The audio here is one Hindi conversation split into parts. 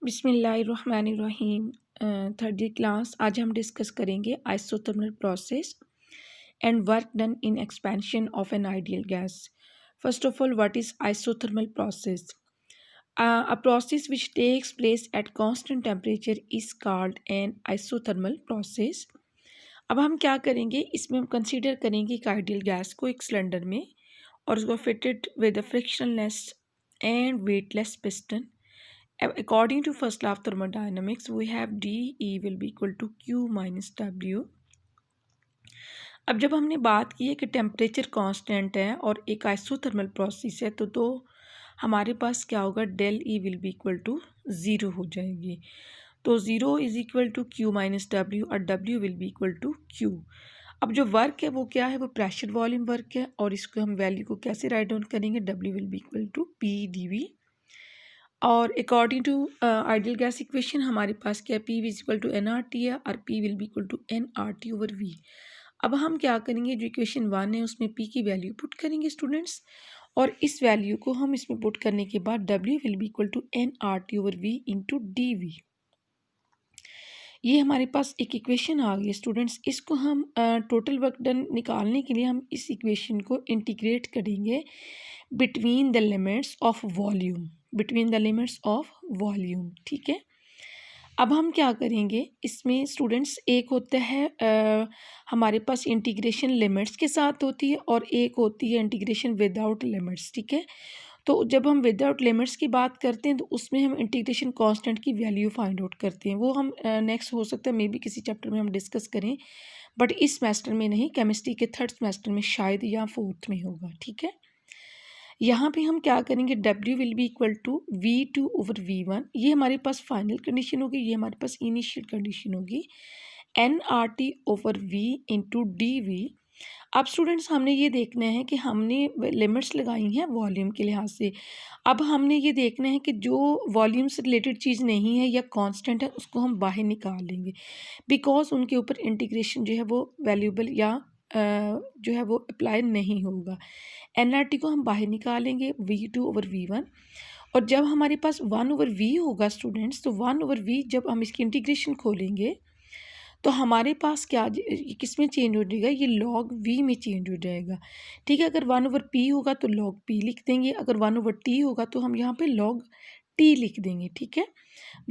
बिस्मिल्लाहिर्रहमानिर्रहीम। Third year class. आज हम डिस्कस करेंगे isothermal process and work done in expansion of an ideal gas. First of all, what is isothermal process? A process which takes place at constant temperature is called an isothermal process। अब हम क्या करेंगे, इसमें हम कंसीडर करेंगे एक आइडियल गैस को एक सिलेंडर में और उसको fitted with a frictionless and weightless piston. According to first law of thermodynamics, we have dE will be equal to Q minus W। अब जब हमने बात की है कि टेम्परेचर कांस्टेंट है और एक आइसोथर्मल प्रोसेस है तो हमारे पास क्या होगा, del E will be equal to zero हो जाएगी। तो zero is equal to Q minus W और W will be equal to Q. अब जो वर्क है वो क्या है, वो प्रेशर वॉल्यूम वर्क है और इसको हम वैल्यू को कैसे राइट डाउन करेंगे, W will be equal to P D V. और according to ideal gas equation हमारे पास क्या है, P is equal to N R T है और P will be equal to N R T over V. अब हम क्या करेंगे, जो इक्वेशन वन है उसमें पी की वैल्यू पुट करेंगे स्टूडेंट्स, और इस वैल्यू को हम इसमें पुट करने के बाद W will be equal to N R T over V into D V. ये हमारे पास एक इक्वेशन आ गई स्टूडेंट्स। इसको हम टोटल वर्क डन निकालने के लिए हम इस इक्वेशन को इंटीग्रेट करेंगे between the limits of volume, between the limits of volume. ठीक है, अब हम क्या करेंगे इसमें स्टूडेंट्स, एक होता है हमारे पास इंटीग्रेशन लिमिट्स के साथ होती है और एक होती है इंटीग्रेशन विदाउट लिमिट्स। ठीक है, तो जब हम विदाउट लिमिट्स की बात करते हैं तो उसमें हम इंटीग्रेशन कांस्टेंट की वैल्यू फाइंड आउट करते हैं। वो हम नेक्स्ट हो सकता है मे बी किसी चैप्टर में हम डिस्कस करें, बट इस सेमेस्टर में नहीं, केमिस्ट्री के थर्ड सेमेस्टर में शायद या फोर्थ में होगा। ठीक है, यहाँ पे हम क्या करेंगे, W will be equal to V2 over V1। ये हमारे पास फाइनल कंडीशन होगी, ये हमारे पास इनिशियल कंडीशन होगी, NRT over V into DV। अब स्टूडेंट्स हमने ये देखना है कि हमने लिमिट्स लगाई हैं वॉल्यूम के लिहाज से। अब हमने ये देखना है कि जो वॉल्यूम से रिलेटेड चीज़ नहीं है या कांस्टेंट है उसको हम बाहर निकाल लेंगे, बिकॉज उनके ऊपर इंटीग्रेशन जो है वो वैल्यूबल या जो है वो अप्लाई नहीं होगा। NRT को हम बाहर निकालेंगे V2 ओवर V1, और जब हमारे पास 1 ओवर V होगा स्टूडेंट्स, तो 1 ओवर V जब हम इसकी इंटीग्रेशन खोलेंगे तो हमारे पास क्या किस में चेंज हो जाएगा, ये लॉग V में चेंज हो जाएगा। ठीक है, अगर 1 ओवर P होगा तो लॉग P लिख देंगे, अगर 1 ओवर T होगा तो हम यहाँ पे लॉग T लिख देंगे। ठीक है,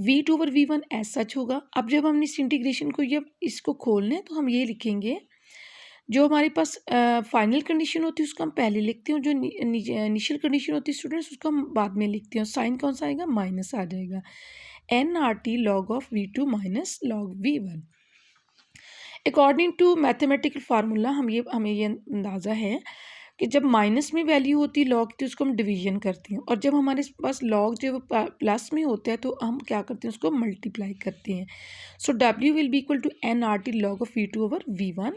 V2 over V1 as such होगा। अब जब हमने इस इंटीग्रेशन को जब इसको खोलना है तो हम ये लिखेंगे, जो हमारे पास फाइनल कंडीशन होती है उसको हम पहले लिखते हैं, जो इनिशियल कंडीशन होती है स्टूडेंट्स उसको हम बाद में लिखते हैं। साइन कौन सा आएगा, माइनस आ जाएगा, NRT log of V2 minus log V1। According to mathematical formula हमें ये अंदाज़ा है कि जब माइनस में वैल्यू होती है लॉग तो उसको हम डिवीजन करते हैं, और जब हमारे पास लॉग जो प्लस में होता है तो हम क्या करते हैं, उसको मल्टीप्लाई करते हैं। So W will be equal to NRT log of V2 over V1।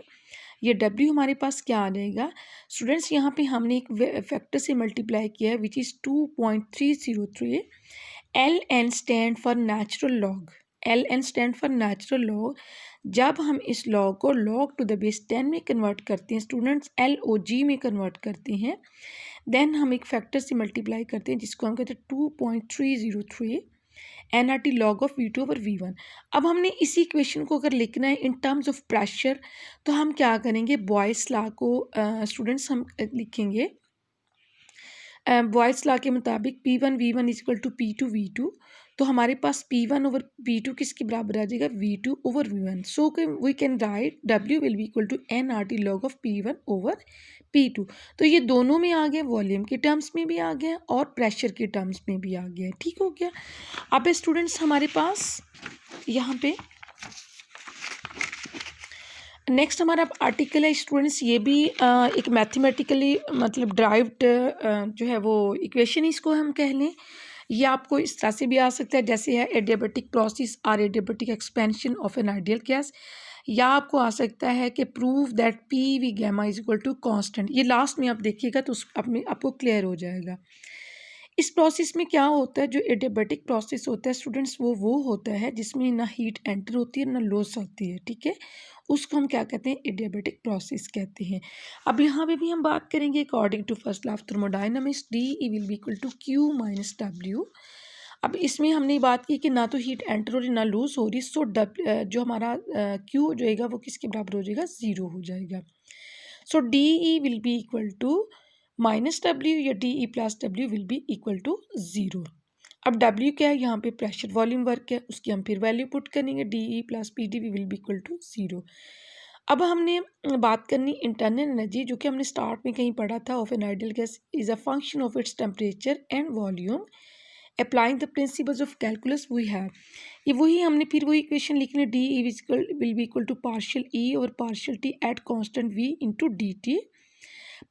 ये W हमारे पास क्या आ जाएगा स्टूडेंट्स, यहाँ पे हमने एक फैक्टर से मल्टीप्लाई किया है which is 2.303। LN stand for natural log, LN stand for natural log. जब हम इस लॉग को log टू द बेस 10 में कन्वर्ट करते हैं स्टूडेंट्स, LOG में कन्वर्ट करते हैं, देन हम एक फैक्टर से मल्टीप्लाई करते हैं जिसको हम कहते हैं 2.303 NRT log of V2 over V1। अब हमने इसी इक्वेशन को अगर लिखना है इन टर्म्स ऑफ प्रेशर तो हम क्या करेंगे, बॉयस लॉ को स्टूडेंट्स हम लिखेंगे बॉयस लॉ के मुताबिक P1 V1 is equal to P2 V2। तो हमारे पास P1 ओवर P2 किसके बराबर आ जाएगा, V2 over V1। So we can write W will be equal to NRT log of P1 over P2। तो ये दोनों में आ गया, वॉल्यूम के टर्म्स में भी आ गया और प्रेशर के टर्म्स में भी आ गया। ठीक हो गया। अब स्टूडेंट्स हमारे पास यहाँ पे नेक्स्ट हमारा आर्टिकल है स्टूडेंट्स, ये भी एक मैथमेटिकली मतलब ड्राइव्ड जो है वो इक्वेशन इसको हम कह लें। ये आपको इस तरह से भी आ सकता है जैसे है एडियाबेटिक प्रोसेस और adiabatic expansion of an ideal gas, या आपको आ सकता है कि prove that P V gamma is equal to constant. ये लास्ट में आप देखिएगा तो आपको क्लियर हो जाएगा। इस प्रोसेस में क्या होता है, जो एडियाबेटिक प्रोसेस होता है स्टूडेंट्स वो होता है जिसमें ना हीट एंटर होती है ना लॉस होती है। ठीक है, उसको हम क्या कहते हैं, एडियाबेटिक प्रोसेस कहते हैं। अब यहाँ पे भी हम बात करेंगे according to first law of thermodynamics, D E will be equal to Q minus W. अब इसमें हमने बात की कि ना तो हीट एंटर हो रही ना लूज हो रही, सो जो हमारा क्यू हो जाएगा वो किसके बराबर हो जाएगा, 0 हो जाएगा। So D E will be equal to minus W या D E plus W will be equal to 0। अब डब्ल्यू क्या है, यहाँ पे प्रेशर वॉल्यूम वर्क है, उसकी हम फिर वैल्यू पुट करेंगे, D E plus P D V will be equal to 0। अब हमने बात करनी इंटरनल एनर्जी, जो कि हमने स्टार्ट में कहीं पढ़ा था, of an ideal gas is a function of its temperature and volume applying the principles of calculus we have. ये वही हमने फिर वही इक्वेशन लिखनी, D E will be equal to partial E over partial T at constant V into D T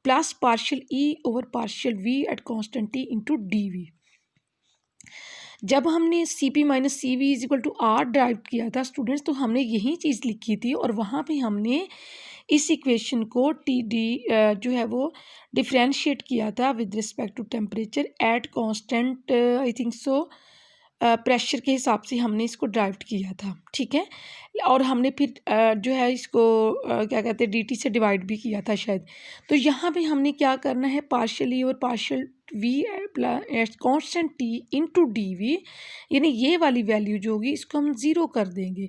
plus partial E over partial V at constant T into D V. जब हमने C P minus C V is equal to are drive किया था स्टूडेंट्स, तो हमने यही चीज़ लिखी थी और वहाँ पे हमने इस इक्वेशन को टी डी जो है वो डिफ्रेंशिएट किया था with respect to temperature at constant I think so pressure के हिसाब से हमने इसको ड्राइव किया था, ठीक है। और हमने फिर जो है इसको क्या कहते हैं डी से डिवाइड भी किया था शायद। तो यहाँ पे हमने क्या करना है, पार्शियली और partial V constant T into D V, यानी ये वाली वैल्यू जो होगी इसको हम 0 कर देंगे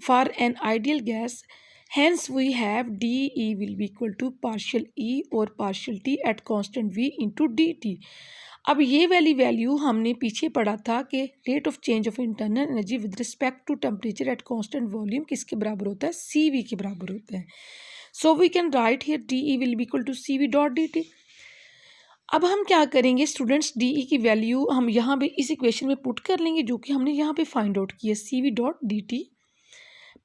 for an ideal gas. Hence we have dE will be equal to partial E और partial T at constant V into dt। अब ये वाली वैल्यू हमने पीछे पढ़ा था कि rate of change of internal energy with respect to temperature at constant volume किसके बराबर होता है, CV के बराबर होता है। So we can write here dE will be equal to CV dot dt। अब हम क्या करेंगे स्टूडेंट्स, dE की वैल्यू हम यहाँ पे इस इक्वेशन में पुट कर लेंगे जो कि हमने यहाँ पे फाइंड आउट की है, CV dot dt।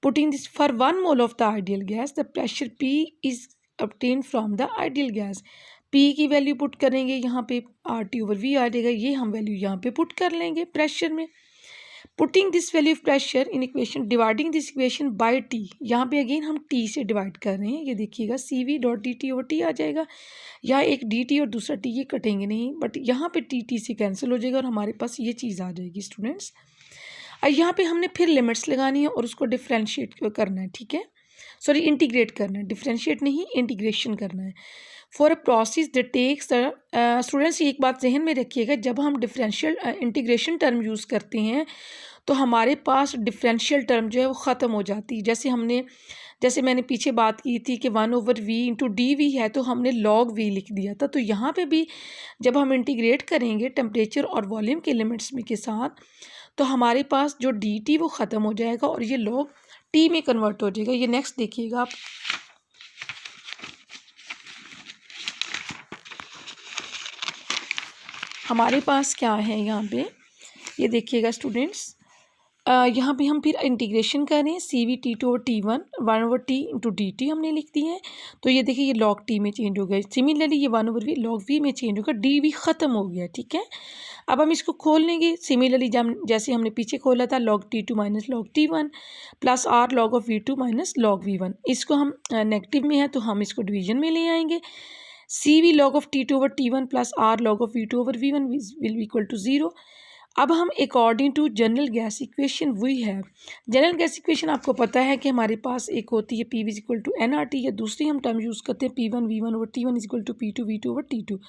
Putting this for 1 mole of the ideal gas, the pressure P is obtained from the ideal gas। P की वैल्यू पुट करेंगे यहाँ पे, RT ओवर V आ जाएगा, ये हम वैल्यू यहाँ पे पुट कर लेंगे प्रेशर में। Putting this value of pressure in equation, dividing this equation by T, यहाँ पे अगेन हम T से डिवाइड कर रहे हैं, ये देखिएगा CV dot D T over T आ जाएगा। यहाँ एक DT और दूसरा T, ये कटेंगे नहीं, बट यहाँ पे TT से कैंसिल हो जाएगा और हमारे पास ये चीज़ आ जाएगी स्टूडेंट्स। यहाँ पे हमने फिर लिमिट्स लगानी है और उसको डिफ्रेंशिएट करना है, ठीक है, सॉरी इंटीग्रेट करना है, डिफ्रेंशिएट नहीं इंटीग्रेशन करना है। For a process that takes students, एक बात जहन में रखिएगा, जब हम डिफरेंशियल इंटीग्रेशन टर्म यूज़ करते हैं तो हमारे पास डिफरेंशियल टर्म जो है वो ख़त्म हो जाती है। जैसे मैंने पीछे बात की थी कि 1 over V into D V है, तो हमने लॉग वी लिख दिया था। तो यहाँ पे भी जब हम इंटीग्रेट करेंगे टेम्परेचर और वॉल्यूम के लिमिट्स में के साथ, तो हमारे पास जो डी टी वो ख़त्म हो जाएगा और ये लॉग टी में कन्वर्ट हो जाएगा। ये नेक्स्ट देखिएगा आप, हमारे पास क्या है यहाँ पे, ये देखिएगा स्टूडेंट्स, यहाँ पे हम फिर इंटीग्रेशन कर रहे हैं, सी वी टी टू और T one 1 over T into D T हमने लिख दी है। तो ये देखिए ये लॉग टी में चेंज हो गया, सिमिलरली ये 1 ओवर वी लॉग वी में चेंज होगा, डी वी ख़त्म हो गया, ठीक है। अब हम इसको खोल लेंगे सिमिलरली, जैसे हमने पीछे खोला था, log T two minus log T one plus R log of V two minus log V one. इसको हम नेगेटिव में है तो हम इसको डिवीजन में ले आएंगे, C V log of T two over T one plus R log of V two over V one will be equal to 0। अब हम according to general gas equation V है, जनरल गैस इक्वेशन आपको पता है कि हमारे पास एक होती है P V equal to N R T, या दूसरी हम टर्म यूज़ करते हैं P one V one over T one equal to P two V two over T two.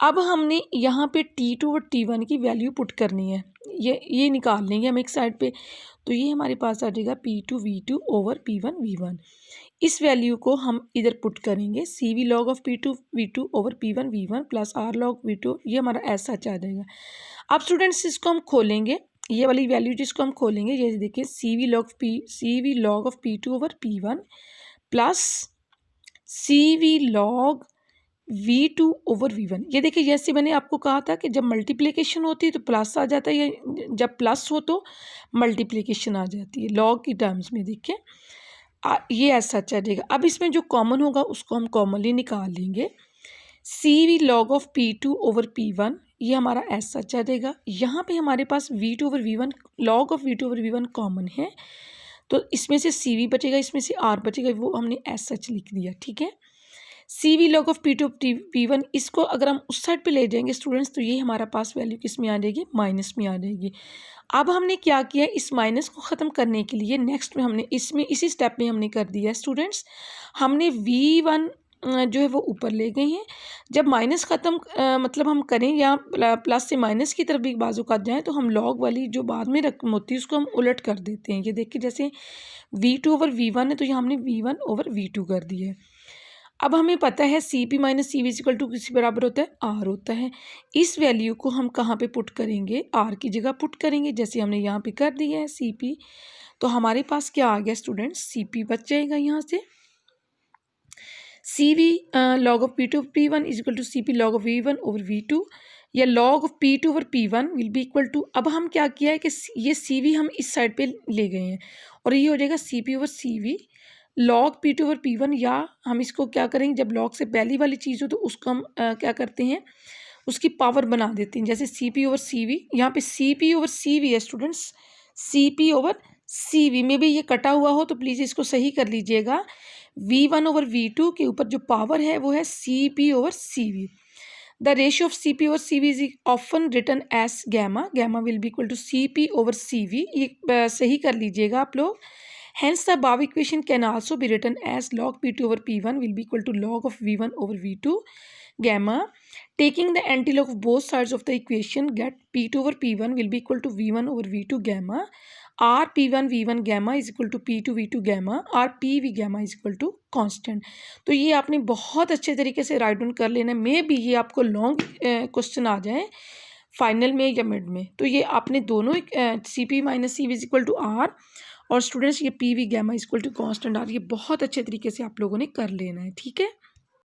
अब हमने यहाँ पे टी टू और टी वन की वैल्यू पुट करनी है, ये निकाल लेंगे हम एक साइड पे। तो ये हमारे पास आ जाएगा P two V two over P one V one. इस वैल्यू को हम इधर पुट करेंगे, C V log of P two V two over P one V one plus R log V two, ये हमारा ऐसा आ जाएगा। अब स्टूडेंट्स इसको हम खोलेंगे, ये वाली वैल्यू जिसको हम खोलेंगे, ये देखिए C V log of P two over P one plus C V log V two over V one. ये देखिए जैसे मैंने आपको कहा था कि जब मल्टीप्लिकेशन होती है तो प्लस आ जाता है, या जब प्लस हो तो मल्टीप्लिकेशन आ जाती है लॉग की टर्म्स में। देखिए ये ऐसा चलेगा। अब इसमें जो कॉमन होगा उसको हम कॉमनली निकाल लेंगे, C V log of P two over P one, ये हमारा ऐसा चलेगा। यहाँ पे हमारे पास V two over V one, log of V two over V one common है, तो इसमें से सी वी बचेगा, इसमें से आर बचेगा, वो हमने ऐसा लिख दिया, ठीक है। C V log of P two P one, इसको अगर हम उस साइड पे ले जाएंगे स्टूडेंट्स, तो ये हमारा पास वैल्यू किस में आ जाएगी, माइनस में आ जाएगी। अब हमने क्या किया, इस माइनस को ख़त्म करने के लिए नेक्स्ट में हमने इसी स्टेप में हमने कर दिया स्टूडेंट्स, हमने वी वन जो है वो ऊपर ले गई हैं। जब माइनस ख़त्म मतलब हम करें या प्लस से माइनस की तरफ भी बाजू काट जाएँ तो हम लॉग वाली जो बाद में रकम होती है उसको हम उलट कर देते हैं। ये देखिए जैसे V2 ओवर V1 है तो यहाँ हमने V1 ओवर V2 कर दिया है। अब हमें पता है CP minus CV equal to किसी बराबर होता है R होता है। इस वैल्यू को हम कहाँ पे पुट करेंगे, R की जगह पुट करेंगे, जैसे हमने यहाँ पे कर दिया है CP। तो हमारे पास क्या आ गया स्टूडेंट्स, CP बच जाएगा यहाँ से। CV log of P2 over P1 is equal to CP log of V1 over V2 या log of P2 over P1 will be equal to, अब हम क्या किया है कि ये CV हम इस साइड पे ले गए हैं और ये हो जाएगा CP over CV log P2 over P1, या हम इसको क्या करेंगे, जब log से पहली वाली चीज़ हो तो उसको हम क्या करते हैं, उसकी पावर बना देते हैं, जैसे CP over CV। यहाँ पे CP over CV है स्टूडेंट्स, CP over CV में भी ये कटा हुआ हो तो प्लीज़ इसको सही कर लीजिएगा। V1 ओवर V2 के ऊपर जो पावर है वो है CP over CV। The ratio of CP over CV is often written as gamma, gamma will be equal to CP over CV। ये सही कर लीजिएगा आप लोग। Hence the above equation can also be written as log P2 over P1 will be equal to log of V1 over V2 gamma. Taking the antilog of both sides of the equation, get P2 over P1 will be equal to V1 over V2 gamma. R P1 V1 gamma is equal to P2 V2 gamma, और PV gamma is equal to constant। तो ये आपने बहुत अच्छे तरीके से राइट डाउन कर लेना है। मे भी ये आपको लॉन्ग क्वेश्चन आ जाए फाइनल में या मिड में, तो ये आपने दोनों CP minus CV is equal to R और स्टूडेंट्स ये PV gamma is equal to constant R, ये बहुत अच्छे तरीके से आप लोगों ने कर लेना है, ठीक है।